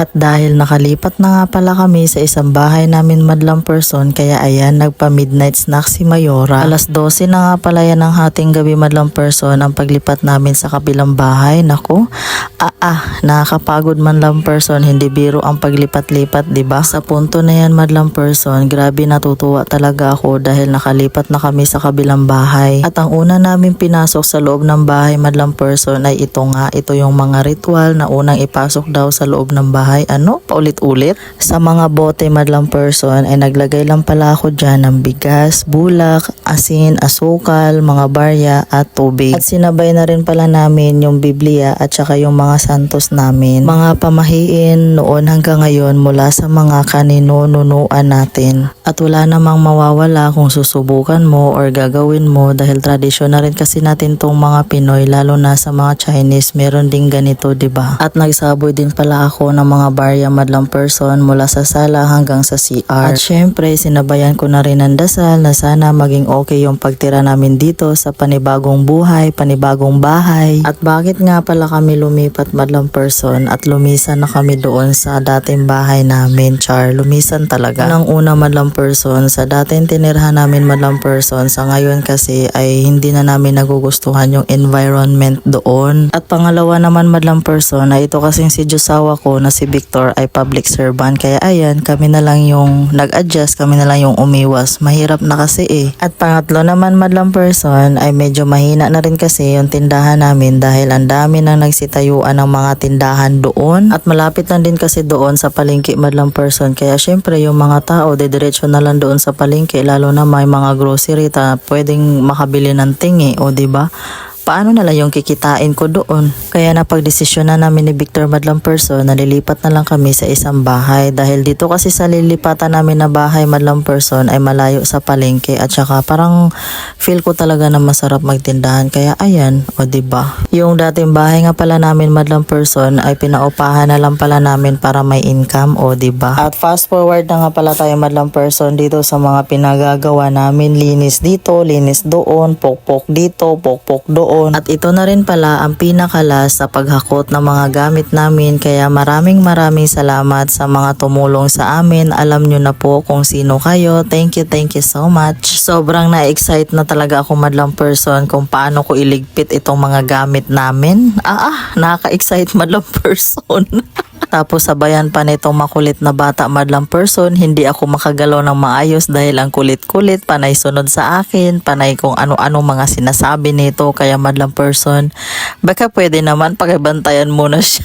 At dahil nakalipat na nga pala kami sa isang bahay namin madlang person, kaya ayan, nagpa midnight snack si Mayora. Alas 12 na nga pala yan ng hating gabi madlang person ang paglipat namin sa kabilang bahay. Naku, nakakapagod man lang person, hindi biro ang paglipat-lipat, diba? Sa punto na yan madlang person, grabe natutuwa talaga ako dahil nakalipat na kami sa kabilang bahay. At ang una namin pinasok sa loob ng bahay madlang person ay ito yung mga ritual na unang ipasok daw sa loob ng bahay. Paulit-ulit. Sa mga bote madlang person ay naglagay lang pala ako dyan ng bigas, bulak, asin, asukal, mga barya at tubig. At sinabay na rin pala namin yung Biblia at saka yung mga santos namin. Mga pamahiin noon hanggang ngayon mula sa mga kaninunuan natin. At wala namang mawawala kung susubukan mo or gagawin mo dahil tradisyon na rin kasi natin tong mga Pinoy, lalo na sa mga Chinese, meron din ganito, diba? At nagsaboy din pala ako ng mga barya madlang person mula sa sala hanggang sa CR. At syempre, sinabayan ko na rin ang dasal na sana maging okay yung pagtira namin dito sa panibagong buhay, panibagong bahay. At bakit nga pala kami lumipat madlang person at lumisan na kami doon sa dating bahay namin, char, lumisan talaga. Unang-una madlang person, sa dating tinirhan namin madlang person, sa ngayon kasi ay hindi na namin nagugustuhan yung environment doon. At pangalawa naman madlang person, na ito kasing si Josawa ko na si Victor ay public servant, kaya ayan, kami na lang yung nag-adjust, kami na lang yung umiwas. Mahirap na kasi eh. At pangatlo naman madlang person ay medyo mahina na rin kasi yung tindahan namin dahil ang dami nang nagsitayuan ng mga tindahan doon at malapit lang din kasi doon sa palengke madlang person, kaya syempre yung mga tao dediretso na lang doon sa palengke, lalo na may mga grocery pwedeng makabili ng tingi, o diba? Paano na lang yung kikitain ko doon? Kaya napagdesisyon na namin ni Victor madlang person na lilipat na lang kami sa isang bahay dahil dito kasi sa lilipatan namin na bahay madlang person ay malayo sa palengke at saka parang feel ko talaga na masarap magtindahan, kaya ayan, o diba? Yung dating bahay nga pala namin madlang person ay pinaupahan na lang pala namin para may income, o diba? At fast forward na nga pala tayo madlang person dito sa mga pinagagawa namin, linis dito, linis doon, pokpok dito, pokpok doon. At ito na rin pala ang pinakalas sa paghakot ng mga gamit namin, kaya maraming salamat sa mga tumulong sa amin. Alam nyo na po kung sino kayo. Thank you so much. Sobrang na-excite na talaga ako madlang person kung paano ko iligpit itong mga gamit namin. Nakaka-excite madlang person. Tapos sabayan pa nitong makulit na bata madlang person, hindi ako makagalaw ng maayos dahil ang kulit-kulit, panay sunod sa akin, panay kung ano-ano mga sinasabi nito, kaya madlang person, baka pwede naman pakibantayan muna siya.